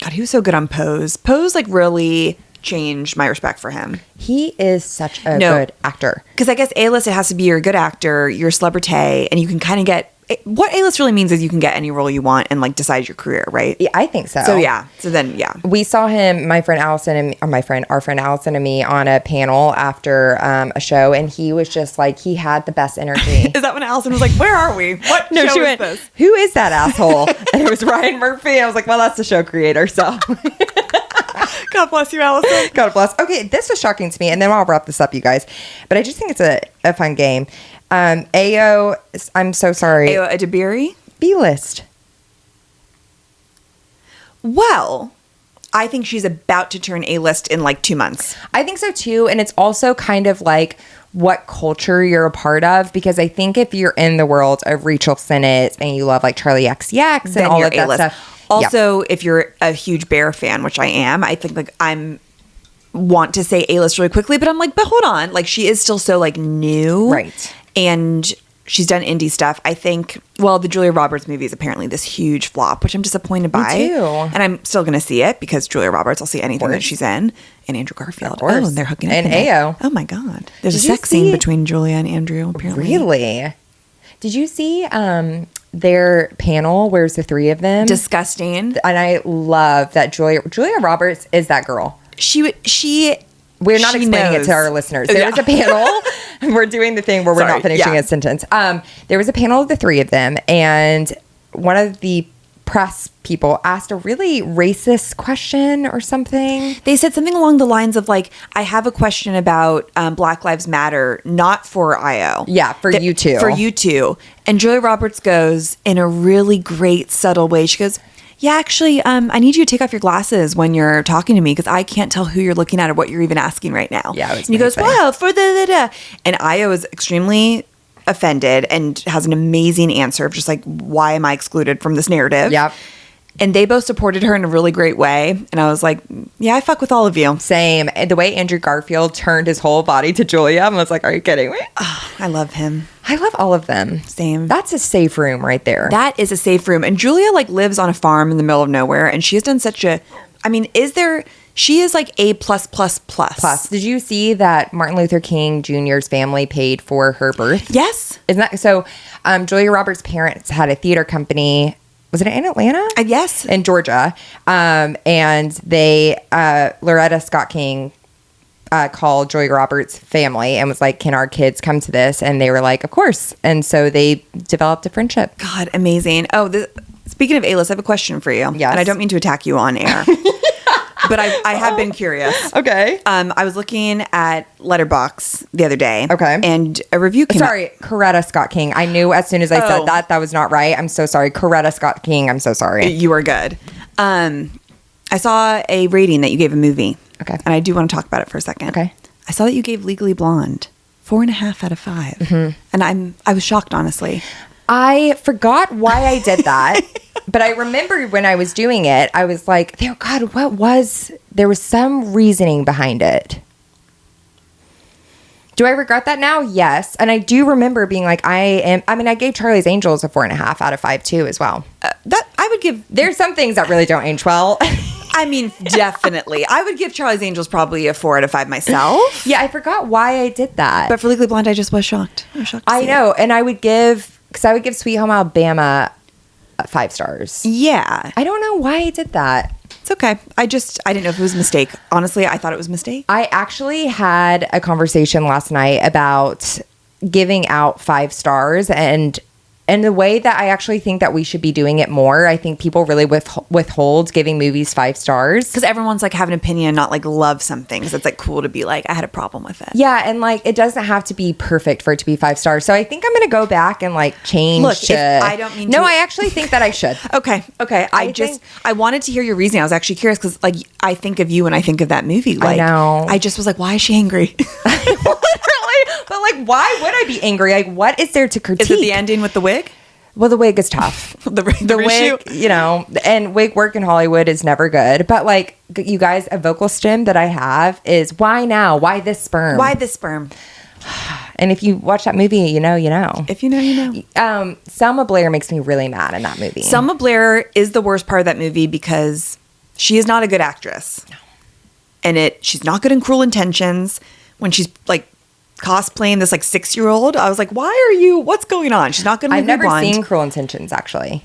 God, he was so good on Pose. Pose like really changed my respect for him. He is such a good actor. Because I guess A-list, it has to be you're a good actor, you're a celebrity, and you can kind of get... What A-list really means is you can get any role you want and like decide your career, right? Yeah, I think so. So yeah. So then yeah. We saw him, our friend Allison and me on a panel after a show, and he was just like, he had the best energy. Is that when Allison was like, where are we? What show she is went, this? Who is that asshole? And it was Ryan Murphy. I was like, well, that's the show creator. So God bless you, Allison. God bless. Okay, this was shocking to me, and then I'll wrap this up, you guys. But I just think it's a fun game. Ayo, I'm so sorry. Ayo Edebiri? B-list. Well, I think she's about to turn A-list in like 2 months. I think so too. And it's also kind of like what culture you're a part of, because I think if you're in the world of Rachel Sennett and you love like Charlie XCX and Then all you're of that A-list. stuff. Also, if you're a huge Bear fan, which I am, I think like want to say A-list really quickly, but I'm like, but hold on. Like she is still so like new. Right. And she's done indie stuff. I think, well, the Julia Roberts movie is apparently this huge flop, which I'm disappointed by. Me too. And I'm still going to see it because Julia Roberts, I'll see anything that she's in. And Andrew Garfield. Of course. Oh, and they're hooking up. And Ayo. Oh my God. There's Did a you sex scene see- between Julia and Andrew, apparently. Really? Did you see their panel where it's the three of them? Disgusting. And I love that Julia Roberts is that girl. We're not explaining it to our listeners. There was a panel. We're doing the thing where we're not finishing a sentence. There was a panel of the three of them, and one of the press people asked a really racist question or something. They said something along the lines of like, I have a question about Black Lives Matter, not for IO. Yeah, for you two. For you two. And Julia Roberts goes in a really great, subtle way. She goes, yeah, actually, I need you to take off your glasses when you're talking to me because I can't tell who you're looking at or what you're even asking right now. Yeah, it was and he goes, amazing. wow, for the. And Io is extremely offended and has an amazing answer of just like, why am I excluded from this narrative? Yep. And they both supported her in a really great way. And I was like, yeah, I fuck with all of you. Same. And the way Andrew Garfield turned his whole body to Julia, I was like, are you kidding me? Oh, I love him. I love all of them. Same. That's a safe room right there. That is a safe room. And Julia like lives on a farm in the middle of nowhere. And she has done such a, I mean, she is like A++++. Plus, did you see that Martin Luther King Jr.'s family paid for her birth? Yes. Isn't that so? Julia Roberts' parents had a theater company. Was it in Atlanta? Yes. In Georgia. And they, Loretta Scott King called Julia Roberts' family and was like, can our kids come to this? And they were like, of course. And so they developed a friendship. God, amazing. Oh, speaking of A-list, I have a question for you. Yes. And I don't mean to attack you on air. But I have been curious. Okay. I was looking at Letterboxd the other day. Okay. And a review came out. Sorry, Coretta Scott King. I knew as soon as I said that was not right. I'm so sorry. Coretta Scott King. I'm so sorry. You are good. I saw a rating that you gave a movie. Okay. And I do want to talk about it for a second. Okay. I saw that you gave Legally Blonde 4.5 out of 5. Mm-hmm. And I was shocked, honestly. I forgot why I did that. But I remember when I was doing it, I was like, there was some reasoning behind it. Do I regret that now? Yes. And I do remember being like, I gave Charlie's Angels a 4.5 out of 5 too as well. That I would give. There's some things that really don't age well. I mean, definitely. I would give Charlie's Angels probably a 4 out of 5 myself. Yeah, I forgot why I did that. But for Legally Blonde, I just was shocked. I was shocked. I know. And I would give Sweet Home Alabama 5 stars. Yeah. I don't know why he did that. It's okay. I didn't know if it was a mistake. Honestly, I thought it was a mistake. I actually had a conversation last night about giving out 5 stars and the way that I actually think that we should be doing it more. I think people really withhold giving movies 5 stars. Because everyone's like have an opinion, not like love something. So it's like cool to be like, I had a problem with it. Yeah, and like it doesn't have to be perfect for it to be 5 stars. So I think I'm going to go back and like change. Look, I don't mean No, to. I actually think that I should. Okay. I wanted to hear your reasoning. I was actually curious because like I think of you when I think of that movie. Like, I know. I just was like, why is she angry? Literally. But like, why would I be angry? Like, what is there to critique? Is it the ending with the wig? Well, the wig is tough. the wig, you know, and wig work in Hollywood is never good. But like, you guys, a vocal stim that I have is why now? Why this sperm? Why this sperm? And if you watch that movie, you know, you know. If you know, you know. Selma Blair makes me really mad in that movie. Selma Blair is the worst part of that movie because she is not a good actress. No. And she's not good in Cruel Intentions. When she's like cosplaying this like 6-year-old, I was like, what's going on? She's not going to I've never seen Cruel Intentions, actually.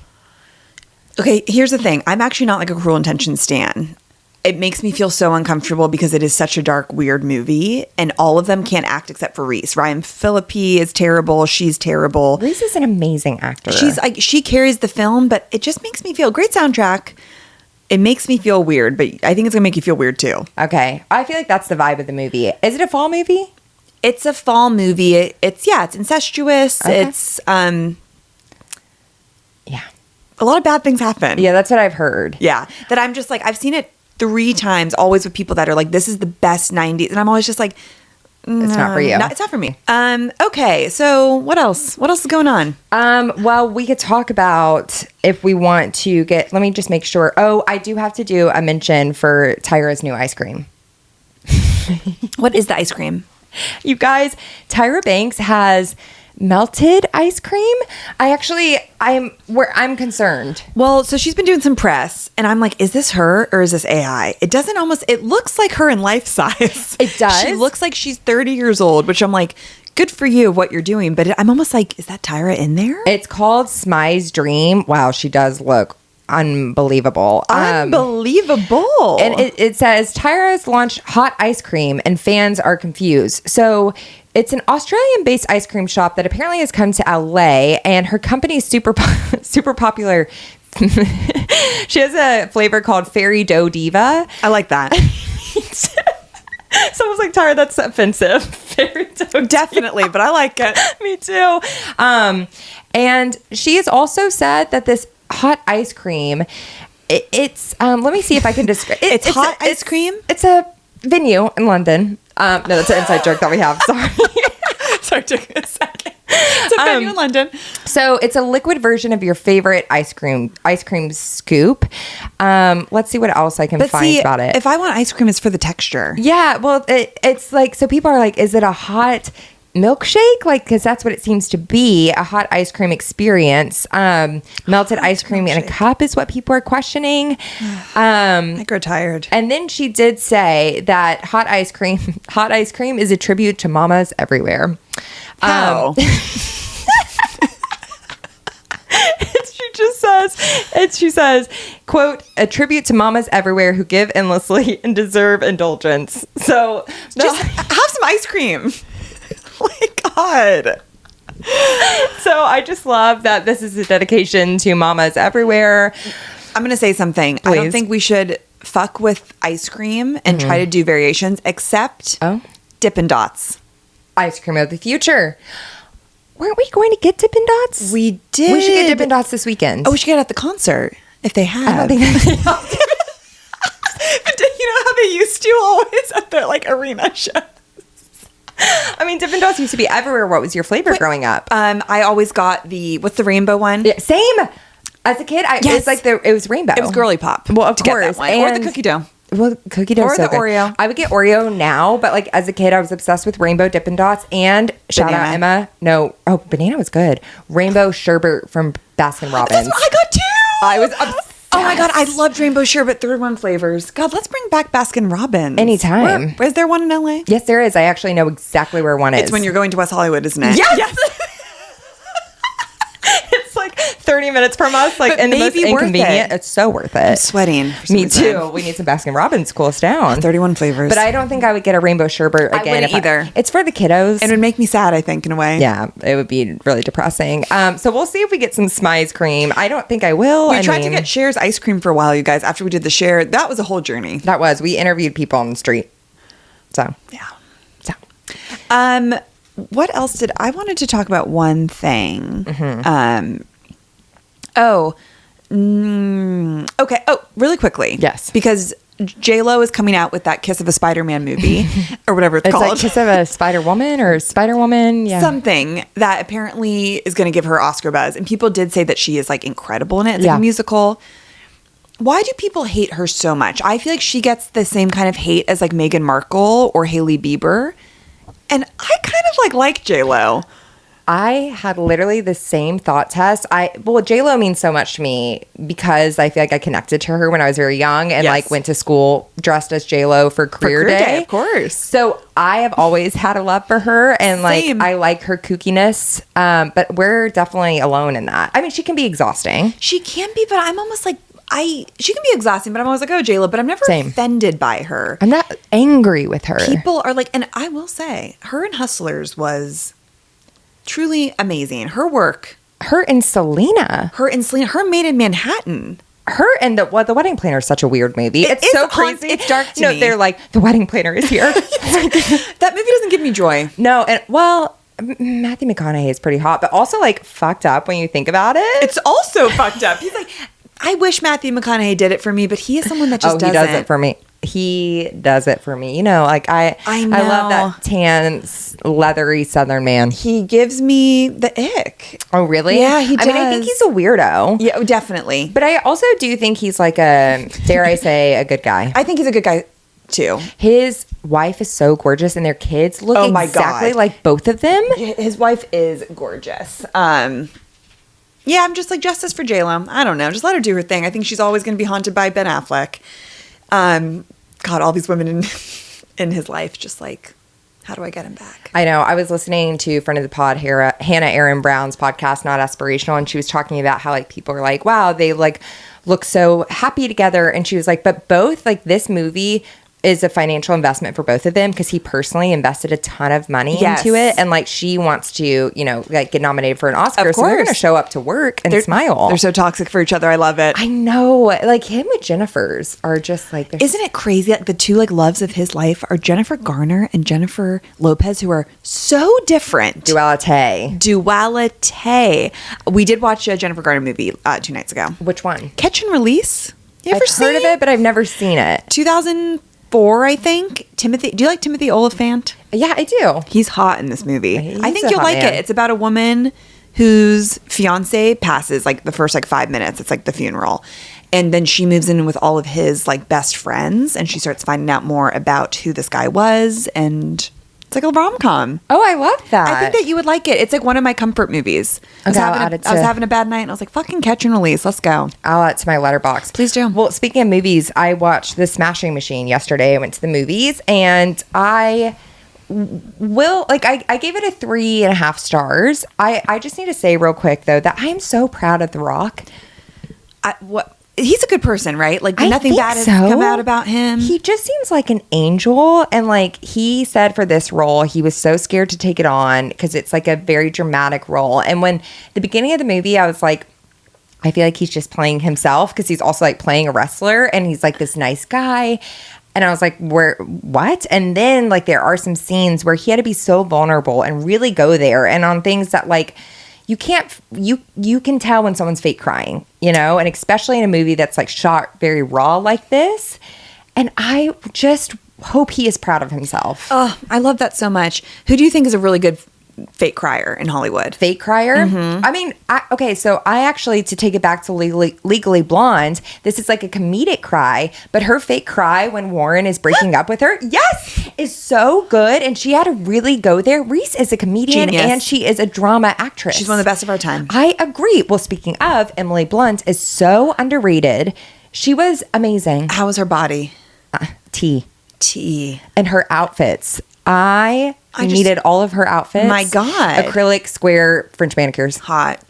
Okay, here's the thing. I'm actually not like a Cruel Intentions stan. It makes me feel so uncomfortable because it is such a dark, weird movie, and all of them can't act except for Reese. Ryan Phillippe is terrible. She's terrible. Reese is an amazing actor. She carries the film, but it just makes me feel great soundtrack. It makes me feel weird, but I think it's gonna make you feel weird too. Okay, I feel like that's the vibe of the movie. Is it a fall movie? It's a fall movie. It's incestuous. Okay. It's yeah, a lot of bad things happen. Yeah, that's what I've heard. Yeah, that I'm just like I've seen it 3 times, always with people that are like, this is the best 90s, and I'm always just like, it's not for you. It's not for me. Okay, so what else? What else is going on? Well, we could talk about if we want to get. Let me just make sure. Oh, I do have to do a mention for Tyra's new ice cream. What is the ice cream? You guys, Tyra Banks has melted ice cream. I'm concerned. Well, so she's been doing some press, and I'm like, is this her or is this AI? It looks like her in life size. It does. She looks like she's 30 years old, which I'm like, good for you, what you're doing. But I'm almost like, is that Tyra in there? It's called Smy's Dream. Wow, she does look unbelievable. Unbelievable. And it says Tyra's launched hot ice cream and fans are confused. So it's an Australian-based ice cream shop that apparently has come to LA, and her company is super popular. She has a flavor called Fairy Dough Diva. I like that. Someone's like, Tyra, that's offensive. Fairy Dough Definitely, but I like it. Me too. And she has also said that this hot ice cream, it's let me see if I can describe it. It's hot ice cream? It's a venue in London. No, that's an inside joke that we have. Sorry. Sorry, took a second. It's a venue in London. So it's a liquid version of your favorite ice cream scoop. Let's see what else I can find about it. If I want ice cream, it's for the texture. Yeah, well, it's like, so people are like, is it a hot milkshake? Like, because that's what it seems to be, a hot ice cream experience. Melted ice cream in a cup is what people are questioning. I grow tired. And then she did say that hot ice cream is a tribute to mamas everywhere. How? She says, quote, a tribute to mamas everywhere who give endlessly and deserve indulgence. So just have some ice cream. Oh my God. So I just love that this is a dedication to mamas everywhere. I'm going to say something. Please. I don't think we should fuck with ice cream and try to do variations, except Dippin' Dots. Ice cream of the future. Weren't we going to get Dippin' Dots? We did. We should get Dippin' Dots this weekend. Oh, we should get it at the concert if they have. I don't think they But you know how they used to always at the like arena shows? I mean, Dippin' Dots used to be everywhere. What was your flavor growing up? I always got what's the rainbow one? Yeah, same. As a kid, yes. it was rainbow. It was Girly Pop. Well, of course. Or the cookie dough. Well, cookie dough or so the good. Oreo. I would get Oreo now, but like as a kid, I was obsessed with rainbow Dippin' Dots and shout out Emma. No, banana was good. Rainbow sherbet from Baskin Robbins. That's what I got too. I was obsessed. Oh my God, I loved rainbow sherbet 31 flavors. God, let's bring back Baskin Robbins. Anytime. Is there one in LA? Yes, there is. I actually know exactly where one is. It's when you're going to West Hollywood, isn't it? Yes. It's like 30 30 minutes from us, like, and the most inconvenient. It's so worth it. I'm sweating. Me too. We need some Baskin Robbins. Cool us down. 31 flavors. But I don't think I would get a rainbow sherbet again. I wouldn't either. It's for the kiddos. It would make me sad, I think, in a way. Yeah, it would be really depressing. So we'll see if we get some Smize cream. I don't think I will. We tried to get Cher's ice cream for a while, you guys. After we did the Cher, that was a whole journey. That was. We interviewed people on the street. So yeah. So, what else did I wanted to talk about? One thing. Mm-hmm. Okay. Oh, really quickly. Yes. Because J.Lo is coming out with that Kiss of a Spider-Man movie or whatever it's called. It's like Kiss of a Spider-Woman or Spider-Woman. Yeah. Something that apparently is going to give her Oscar buzz. And people did say that she is like incredible in it. It's like a musical. Why do people hate her so much? I feel like she gets the same kind of hate as like Meghan Markle or Hailey Bieber. And I kind of like J.Lo. I had literally the same thought, Tess. J.Lo means so much to me because I feel like I connected to her when I was very young and like went to school dressed as J.Lo for career day. Of course. So I have always had a love for her and Same. like I like her kookiness. But we're definitely alone in that. I mean, she can be exhausting. She can be, but I'm almost like, she can be exhausting, but I'm always like, oh, J.Lo, but I'm never offended by her. I'm not angry with her. People are like, and I will say, her in Hustlers was truly amazing. Her work. Her and Selena. Her Made in Manhattan. Her and the Wedding Planner is such a weird movie. It's so crazy. It's dark to me. No, they're like, the Wedding Planner is here. That movie doesn't give me joy. No, and well, Matthew McConaughey is pretty hot, but also like fucked up when you think about it. It's also fucked up. He's like, I wish Matthew McConaughey did it for me, but he is someone that just doesn't. He does it for me. He does it for me. You know, like I love that tan, leathery Southern man. He gives me the ick. Oh, really? Yeah, he does. I mean, I think he's a weirdo. Yeah, definitely. But I also do think he's like dare I say, a good guy. I think he's a good guy too. His wife is so gorgeous and their kids look exactly like both of them. His wife is gorgeous. Yeah, I'm just like, justice for J.Lo. I don't know. Just let her do her thing. I think she's always going to be haunted by Ben Affleck. God, all these women in his life, just like, how do I get him back? I know. I was listening to a friend of the pod, Hannah Aaron Brown's podcast, Not Aspirational, and she was talking about how like people are like, wow, they like look so happy together. And she was like, but both like this movie is a financial investment for both of them because he personally invested a ton of money into it, and like she wants to, you know, like get nominated for an Oscar. Of course. So they're going to show up to work and smile. They're so toxic for each other. I love it. I know. Like him with Jennifer's are just like, isn't it crazy? Like the two like loves of his life are Jennifer Garner and Jennifer Lopez, who are so different. Duality. We did watch a Jennifer Garner movie 2 nights ago. Which one? Catch and Release. You ever heard of it, but I've never seen it. 2004, I think. Timothy. Do you like Timothy Oliphant? Yeah, I do. He's hot in this movie. I think a you'll hot like man. it. It's about a woman whose fiance passes like the first like 5 minutes. It's like the funeral. And then she moves in with all of his like best friends and she starts finding out more about who this guy was, and it's like a rom-com. Oh, I love that. I think that you would like it. It's like one of my comfort movies. I was having a bad night and I was like, fucking Catch and Release. Let's go. I'll add it to my letterbox. Please do. Well, speaking of movies, I watched The Smashing Machine yesterday. I went to the movies and I gave it a 3.5 stars. I just need to say real quick though that I am so proud of The Rock. He's a good person, right? Like nothing bad has come out about him. He just seems like an angel. And like he said for this role, he was so scared to take it on because it's like a very dramatic role. And when the beginning of the movie, I was like, I feel like he's just playing himself because he's also like playing a wrestler and he's like this nice guy. And I was like, what? And then like there are some scenes where he had to be so vulnerable and really go there and on things that like, you can tell when someone's fake crying, you know, and especially in a movie that's like shot very raw like this. And I just hope he is proud of himself. Oh, I love that so much. Who do you think is a really good fake crier in Hollywood? Fake crier? Mm-hmm. I mean, so I actually, to take it back to Legally Blonde, this is like a comedic cry, but her fake cry when Warren is breaking up with her, yes, is so good. And she had to really go there. Reese is a comedian. Genius. And she is a drama actress. She's one of the best of our time. I agree. Well, speaking of, Emily Blunt is so underrated. She was amazing. How was her body? T. And her outfits. I needed all of her outfits. My God. Acrylic square French manicures. Hot.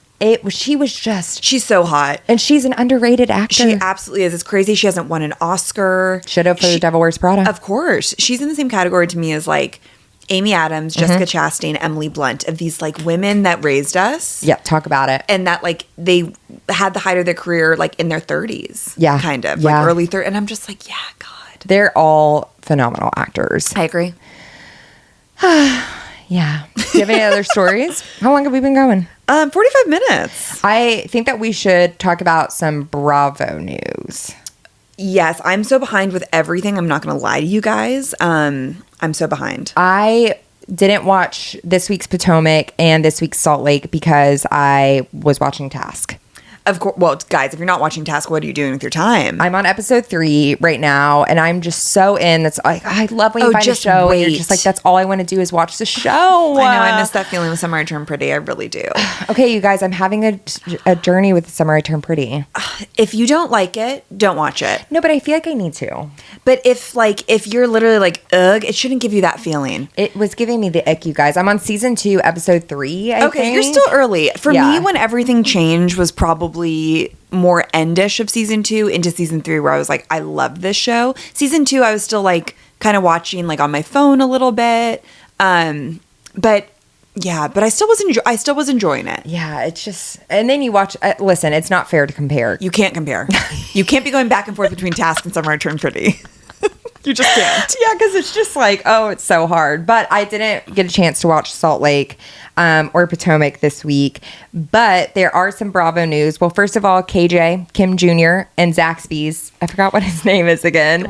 She was just... She's so hot. And she's an underrated actor. She absolutely is. It's crazy. She hasn't won an Oscar. Should have for The Devil Wears Prada. Of course. She's in the same category to me as like Amy Adams, Jessica Chastain, Emily Blunt, of these like women that raised us. Yeah, talk about it. And that like they had the height of their career like in their 30s. Yeah. Kind of. Yeah. Like early 30s. And I'm just like, yeah, God. They're all phenomenal actors. I agree. Yeah. Do you have any other stories? How long have we been going? 45 minutes. I think that we should talk about some Bravo news. Yes, I'm so behind with everything. I'm not going to lie to you guys. I'm so behind. I didn't watch this week's Potomac and this week's Salt Lake because I was watching Task. Of course. Well, guys, if you're not watching Task, what are you doing with your time? I'm on episode 3 right now, and I'm just so in. That's like, I love when you find a show and you're just like, that's all I want to do is watch the show. I know. I miss that feeling with Summer I Turn Pretty. I really do. Okay, you guys, I'm having a journey with Summer I Turn Pretty. If you don't like it, don't watch it. No, but I feel like I need to. But if you're literally like, ugh, it shouldn't give you that feeling. It was giving me the ick, you guys. I'm on season 2, episode 3. I think. You're still early. For Yeah. me, when everything changed was probably more endish of season 2 into season 3, where I was like, I love this show. Season 2, I was still like kind of watching like on my phone a little bit. But yeah, but I still was enjoying it. Yeah, it's just, and then you watch. Listen, it's not fair to compare. You can't compare. You can't be going back and forth between Task and Summer I Turn Pretty. You just can't. Yeah, because it's just like, oh, it's so hard. But I didn't get a chance to watch Salt Lake or Potomac this week. But there are some Bravo news. Well, first of all, KJ, Kim Jr., and Zaxby's, I forgot what his name is again.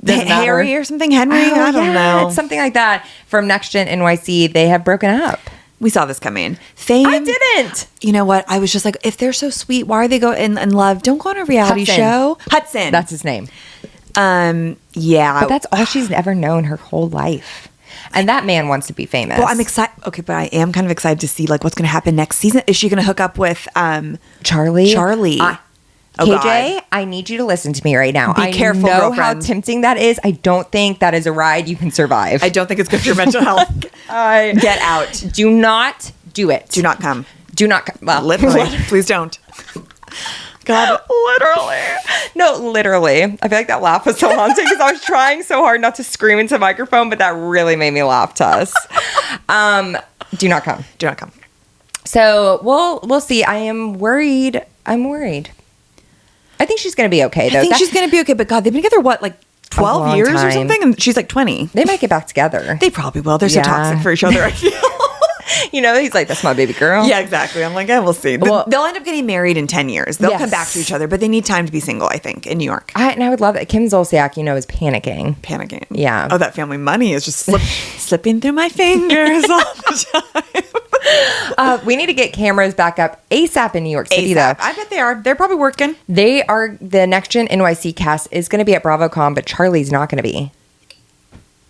Harry or something? Henry? I don't know. It's something like that. From Next Gen NYC, they have broken up. We saw this coming. Fame. I didn't. You know what? I was just like, if they're so sweet, why are they going in love? Don't go on a reality show. Hudson. That's his name. Yeah. But that's all she's ever known her whole life. And that man wants to be famous. Well, I'm excited. Okay, but I am kind of excited to see like what's going to happen next season. Is she going to hook up with Charlie? Oh, KJ, God. I need you to listen to me right now. Be careful, I know girlfriend. how tempting that is. I don't think that is a ride you can survive. I don't think it's good for your mental health. Get out. Do not do it. Do not come. Do not come. Well, Literally. Please don't. God. Literally. No, literally. I feel like that laugh was so haunting because I was trying so hard not to scream into the microphone, but that really made me laugh, Tess. Do not come. Do not come. So we'll see. I am worried. I'm worried. I think she's going to be okay, though. I think she's going to be okay, but God, they've been together, what, like 12 years or something? And she's like 20. They might get back together. They probably will. They're so toxic for each other, I feel. You know, he's like, that's my baby girl. Yeah, exactly. I'm like, we'll see. Well, they'll end up getting married in 10 years. They'll come back to each other, but they need time to be single, I think, in New York. And I would love it. Kim Zolciak, you know, is panicking. Panicking. Yeah. Oh, that family money is just slipping through my fingers all the time. We need to get cameras back up ASAP in New York City, though. I bet they are. They're probably working. They are. The Next Gen NYC cast is going to be at BravoCon, but Charlie's not going to be.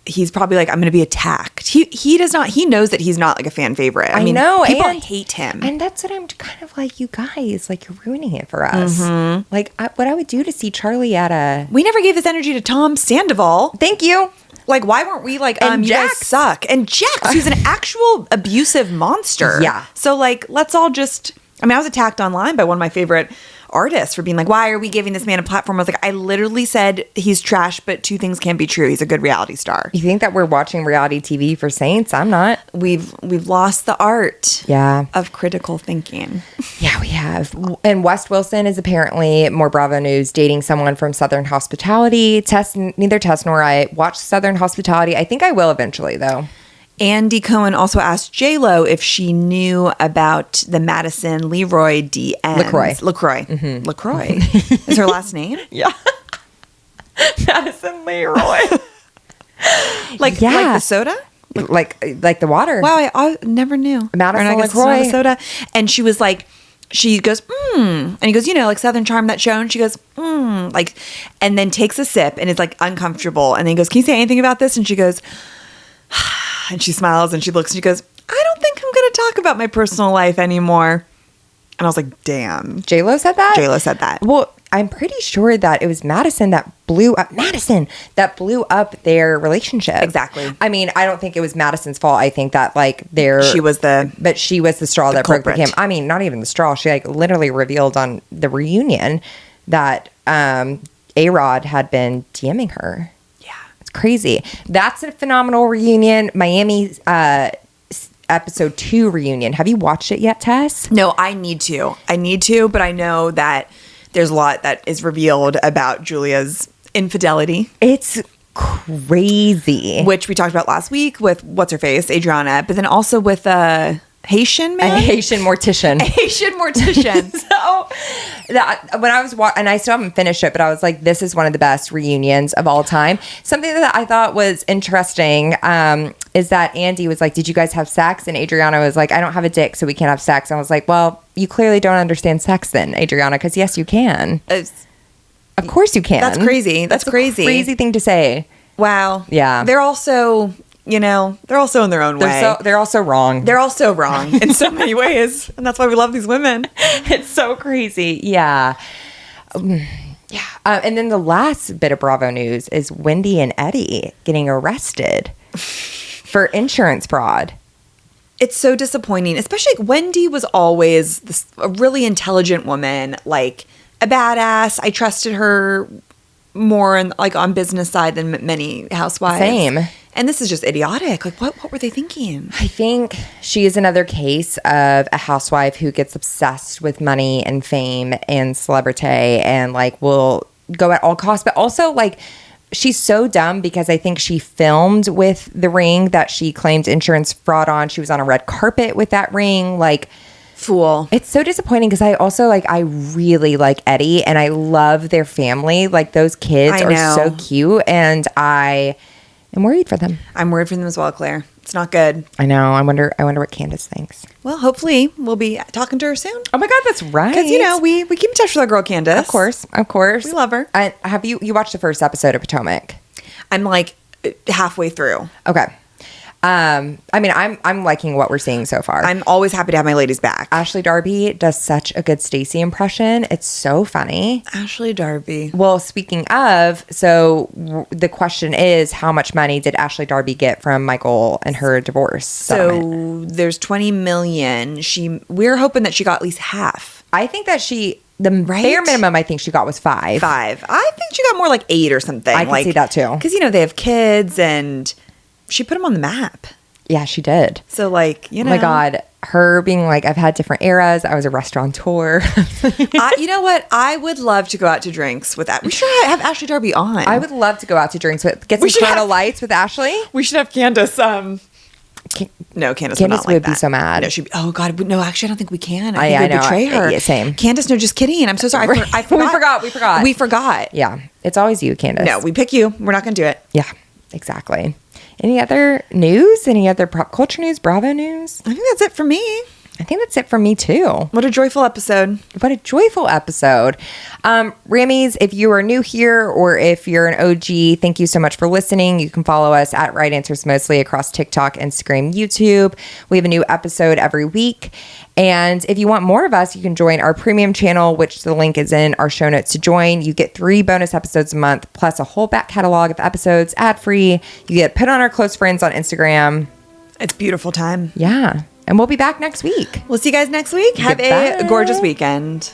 He's probably like, I'm going to be attacked. He does not. He knows that he's not like a fan favorite. I mean, know. People and, hate him. And that's what I'm kind of like, you guys, like, you're ruining it for us. Mm-hmm. Like, what I would do to see Charlie at a... We never gave this energy to Tom Sandoval. Thank you. Like, why weren't we like, and you Jax. guys suck? And Jax, who's an actual abusive monster. Yeah. So, like, let's all just... I mean, I was attacked online by one of my favorite artists for being like, why are we giving this man a platform? I was like, I literally said he's trash, but two things can be true. He's a good reality star. You think that we're watching reality TV for saints? I'm not. We've lost the art of critical thinking. Yeah, we have. And West Wilson is apparently, more Bravo news, dating someone from Southern Hospitality. Neither Tess nor I watched Southern Hospitality. I think I will eventually, though. Andy Cohen also asked J.Lo if she knew about the Madison Leroy DMs. LaCroix. Mm-hmm. LaCroix. Is her last name? Yeah. Madison Leroy. Like the soda? Like the water. Wow, I never knew. Madison LaCroix. Soda. And she was like, she goes, And he goes, you know, like Southern Charm, that show. And she goes, like, and then takes a sip and is like uncomfortable. And then he goes, can you say anything about this? And she goes, and she smiles and she looks and she goes, I don't think I'm going to talk about my personal life anymore. And I was like, damn. J.Lo said that? J.Lo said that. Well, I'm pretty sure that it was Madison that blew up their relationship. Exactly. I mean, I don't think it was Madison's fault. I think that like she was the straw that culprit. broke the cam. I mean, not even the straw. She like literally revealed on the reunion that A-Rod had been DMing her. Yeah. It's crazy. That's a phenomenal reunion. Miami's episode 2 reunion. Have you watched it yet, Tess? No, I need to, but I know that there's a lot that is revealed about Julia's infidelity. It's crazy. Which we talked about last week with what's-her-face, Adriana, but then also with Haitian man? A Haitian mortician. So when I was and I still haven't finished it, but I was like, this is one of the best reunions of all time. Something that I thought was interesting is that Andy was like, did you guys have sex? And Adriana was like, I don't have a dick, so we can't have sex. And I was like, well, you clearly don't understand sex then, Adriana, because yes, you can. Of course you can. That's crazy. That's crazy. A crazy thing to say. Wow. Yeah. They're also, they're also in their own way. They're also wrong. They're also wrong in so many ways. And that's why we love these women. It's so crazy. Yeah. Yeah. And then the last bit of Bravo news is Wendy and Eddie getting arrested for insurance fraud. It's so disappointing, especially Wendy was always a really intelligent woman, like a badass. I trusted her more on business side than many housewives. Same. And this is just idiotic. Like, what were they thinking? I think she is another case of a housewife who gets obsessed with money and fame and celebrity and like will go at all costs. But also like she's so dumb because I think she filmed with the ring that she claimed insurance fraud on. She was on a red carpet with that ring. Like, fool. It's so disappointing because I also I really like Eddie and I love their family. Like those kids are so cute and I am worried for them. I'm worried for them as well, Claire. It's not good. I know. I wonder what Candace thinks. Well, hopefully we'll be talking to her soon. Oh my God, that's right. Because we keep in touch with our girl Candace. Of course. We love her. Have you watched the first episode of Potomac? I'm like halfway through. Okay. I mean, I'm liking what we're seeing so far. I'm always happy to have my ladies back. Ashley Darby does such a good Stacey impression. It's so funny. Ashley Darby. Well, speaking of, so the question is, how much money did Ashley Darby get from Michael and her divorce settlement? So there's $20 million. We're hoping that she got at least half. I think that bare minimum I think she got was $5. I think she got more like 8 or something. I can see that too. Because they have kids and she put them on the map. Yeah, she did. So Oh my God, her being like, I've had different eras. I was a restaurateur. You know what? I would love to go out to drinks with that. We should have Ashley Darby on. I would love to go out to drinks get some Corona Lights with Ashley. We should have Candace. No, Candace would not like would that. be so mad. No, she'd be, oh God, no, actually, I don't think we can. I think we'd know. betray her. Yeah, same. Candace, no, just kidding. I'm so sorry. I forgot. We forgot. Yeah, it's always you, Candace. No, we pick you. We're not going to do it. Yeah, exactly. Any other news? Any other pop culture news? Bravo news? I think that's it for me. I think that's it for me too. What a joyful episode. What a joyful episode. Rammies, if you are new here or if you're an OG, thank you so much for listening. You can follow us at Right Answers Mostly across TikTok, Instagram, YouTube. We have a new episode every week. And if you want more of us, you can join our premium channel, which the link is in our show notes to join. You get 3 bonus episodes a month, plus a whole back catalog of episodes, ad-free. You get put on our close friends on Instagram. It's beautiful time. Yeah. And we'll be back next week. We'll see you guys next week. Have a gorgeous weekend.